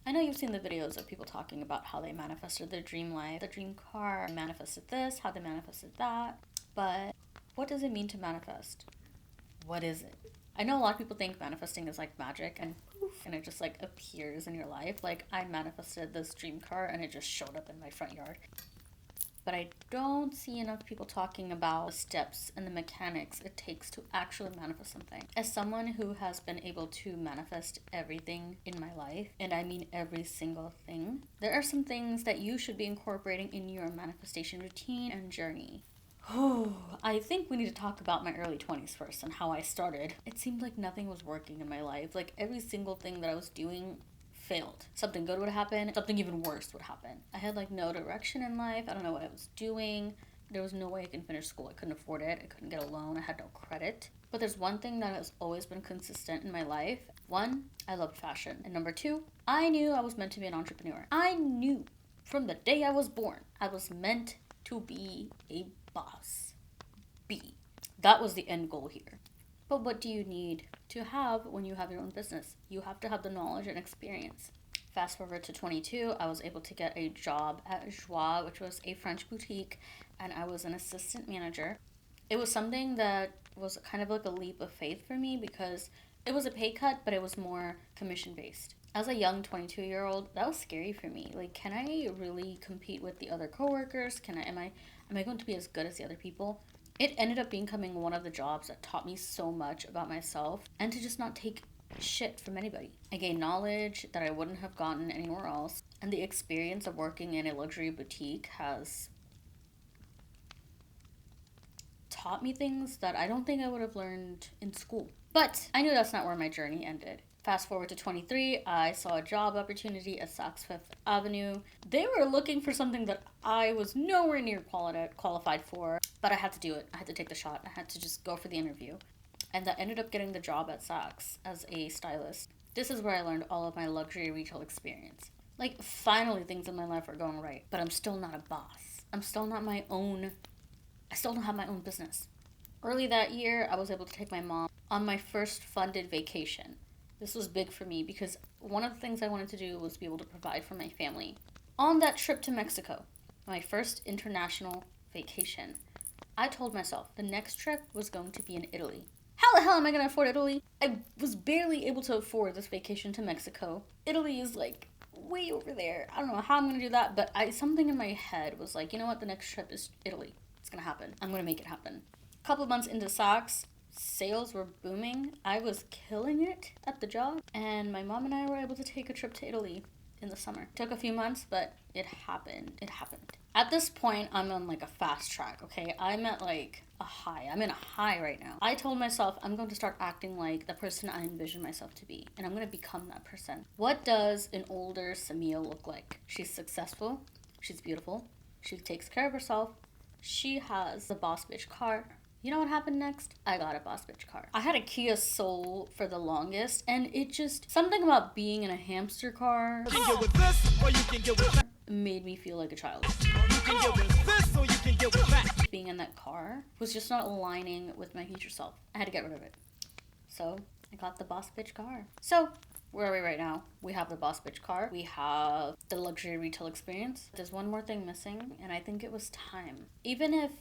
I know you've seen the videos of people talking about how they manifested their dream life, the dream car, manifested this, how they manifested that. But what does it mean to manifest? What is it? I know a lot of people think manifesting is like magic and poof, and it just like appears in your life. Like I manifested this dream car and it just showed up in my front yard. But I don't see enough people talking about the steps and the mechanics it takes to actually manifest something. As someone who has been able to manifest everything in my life, and I mean every single thing, there are some things that you should be incorporating in your manifestation routine and journey. I think we need to talk about my early 20s first and how I started. It seemed like nothing was working in my life. Like every single thing that I was doing failed. Something good would happen, something even worse would happen. I had like no direction in life. I don't know what I was doing. There was no way I could finish school. I couldn't afford it. I couldn't get a loan. I had no credit. But there's one thing that has always been consistent in my life. One, I loved fashion. And number two, I knew I was meant to be an entrepreneur. I knew from the day I was born, I was meant to be a boss. That was the end goal here. But what do you need to have when you have your own business? You have to have the knowledge and experience. Fast forward to 22, I was able to get a job at Joie, which was a French boutique, and I was an assistant manager. It was something that was kind of like a leap of faith for me because it was a pay cut, but it was more commission based. As a young 22-year-old, that was scary for me. Like, can I really compete with the other coworkers? Am I going to be as good as the other people? It ended up becoming one of the jobs that taught me so much about myself and to just not take shit from anybody. I gained knowledge that I wouldn't have gotten anywhere else, and the experience of working in a luxury boutique has taught me things that I don't think I would have learned in school. But I knew that's not where my journey ended. Fast forward to 23, I saw a job opportunity at Saks Fifth Avenue. They were looking for something that I was nowhere near qualified for, but I had to do it. I had to take the shot. I had to just go for the interview. And I ended up getting the job at Saks as a stylist. This is where I learned all of my luxury retail experience. Like, finally things in my life are going right, but I'm still not a boss. I still don't have my own business. Early that year, I was able to take my mom on my first funded vacation. This was big for me because one of the things I wanted to do was be able to provide for my family. On that trip to Mexico, my first international vacation, I told myself the next trip was going to be in Italy. How the hell am I going to afford Italy? I was barely able to afford this vacation to Mexico. Italy is like way over there. I don't know how I'm going to do that, but something in my head was like, you know what, the next trip is Italy. It's going to happen. I'm going to make it happen. A couple of months into Saks, sales were booming. I was killing it at the job, and my mom and I were able to take a trip to Italy in the summer. It took a few months, but it happened. At this point, I'm on like a fast track, okay? I'm at like a high. I'm in a high right now. I told myself I'm going to start acting like the person I envision myself to be, and I'm going to become that person. What does an older Samia look like? She's successful. She's beautiful. She takes care of herself. She has the boss bitch car. You know what happened next? I got a boss bitch car. I had a Kia Soul for the longest, and it just, something about being in a hamster car You can get with this, or you can get with that. made me feel like a child. You can get with this, or you can get with that. Being in that car was just not aligning with my future self. I had to get rid of it. So I got the boss bitch car. So where are we right now? We have the boss bitch car. We have the luxury retail experience. There's one more thing missing, and I think it was time. Even if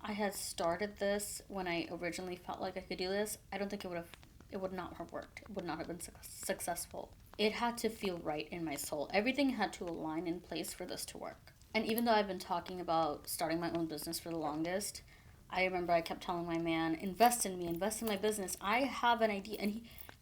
I had started this when I originally felt like I could do this, I don't think it would not have worked. It would not have been successful. It had to feel right in my soul. Everything had to align in place for this to work. And even though I've been talking about starting my own business for the longest, I remember I kept telling my man, invest in me, invest in my business. I have an idea.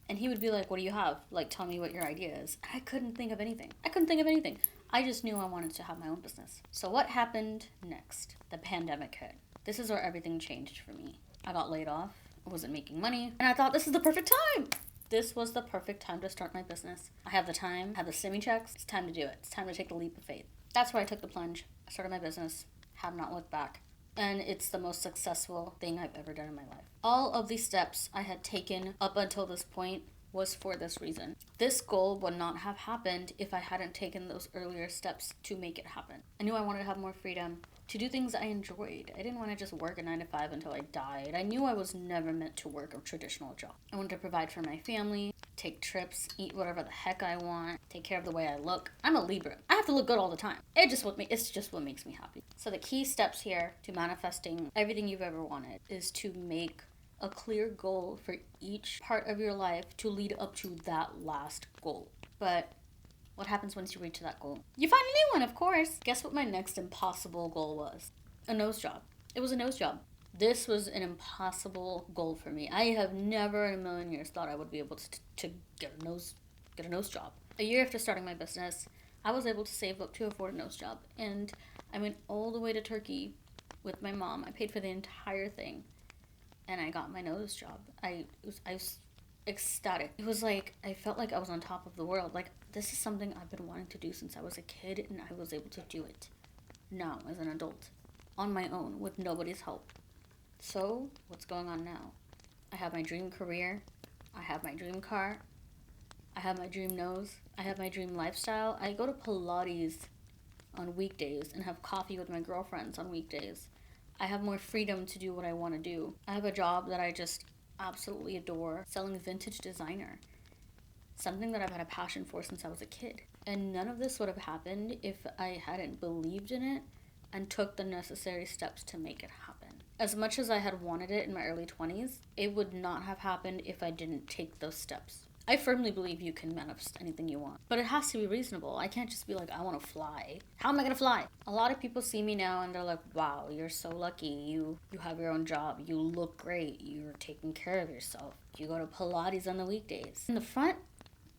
And he would be like, what do you have? Like, tell me what your idea is. And I couldn't think of anything. I just knew I wanted to have my own business. So what happened next? The pandemic hit. This is where everything changed for me. I got laid off. I wasn't making money. And I thought, this is the perfect time. This was the perfect time to start my business. I have the time, I have the semi-checks. It's time to do it. It's time to take the leap of faith. That's where I took the plunge. I started my business, have not looked back. And it's the most successful thing I've ever done in my life. All of these steps I had taken up until this point was for this reason. This goal would not have happened if I hadn't taken those earlier steps to make it happen. I knew I wanted to have more freedom to do things I enjoyed. I didn't want to just work a 9 to 5 until I died. I knew I was never meant to work a traditional job. I wanted to provide for my family. take trips, eat whatever the heck I want, take care of the way I look. I'm a Libra. I have to look good all the time. It's just what makes me happy. So the key steps here to manifesting everything you've ever wanted is to make a clear goal for each part of your life to lead up to that last goal. But what happens once you reach that goal? You find a new one, of course. Guess what my next impossible goal was? A nose job. It was a nose job. This was an impossible goal for me. I have never in a million years thought I would be able to get a nose job. A year after starting my business, I was able to save up to afford a nose job. And I went all the way to Turkey with my mom. I paid for the entire thing. And I got my nose job. I was ecstatic. It was like, I felt like I was on top of the world. Like, this is something I've been wanting to do since I was a kid, and I was able to do it now as an adult, on my own, with nobody's help. So, what's going on now? I have my dream career. I have my dream car. I have my dream nose. I have my dream lifestyle. I go to Pilates on weekdays and have coffee with my girlfriends on weekdays. I have more freedom to do what I want to do. I have a job that I just absolutely adore, selling vintage designer. Something that I've had a passion for since I was a kid. And none of this would have happened if I hadn't believed in it and took the necessary steps to make it happen. As much as I had wanted it in my early 20s, it would not have happened if I didn't take those steps. I firmly believe you can manifest anything you want, but it has to be reasonable. I can't just be like, I want to fly. How am I going to fly? A lot of people see me now and they're like, wow, you're so lucky. You have your own job. You look great. You're taking care of yourself. You go to Pilates on the weekdays. In the front,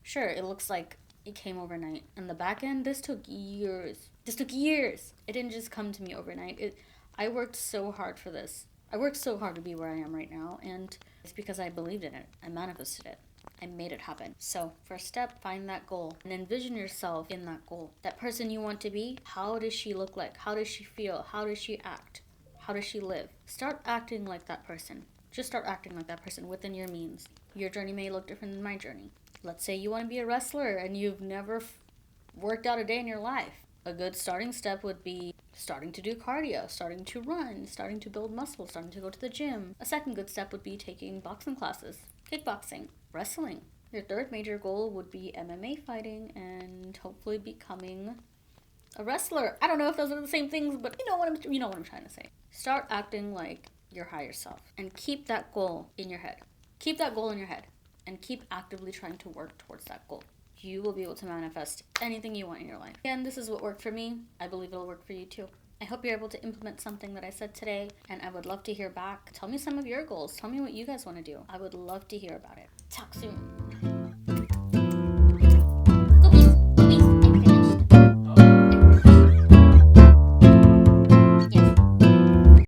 sure, it looks like it came overnight. In the back end, this took years. It didn't just come to me overnight. I worked so hard for this. I worked so hard to be where I am right now, and it's because I believed in it. I manifested it. I made it happen. So, first step, find that goal and envision yourself in that goal. That person you want to be, how does she look like? How does she feel? How does she act? How does she live? Start acting like that person. Just start acting like that person within your means. Your journey may look different than my journey. Let's say you want to be a wrestler and you've never worked out a day in your life. A good starting step would be starting to do cardio, starting to run, starting to build muscle, starting to go to the gym. A second good step would be taking boxing classes, kickboxing, wrestling. Your third major goal would be MMA fighting and hopefully becoming a wrestler. I don't know if those are the same things, but you know what I'm trying to say. Start acting like your higher self and keep that goal in your head. Keep that goal in your head and keep actively trying to work towards that goal. You will be able to manifest anything you want in your life. Again, this is what worked for me. I believe it'll work for you too. I hope you're able to implement something that I said today, and I would love to hear back. Tell me some of your goals. Tell me what you guys want to do. I would love to hear about it. Talk soon.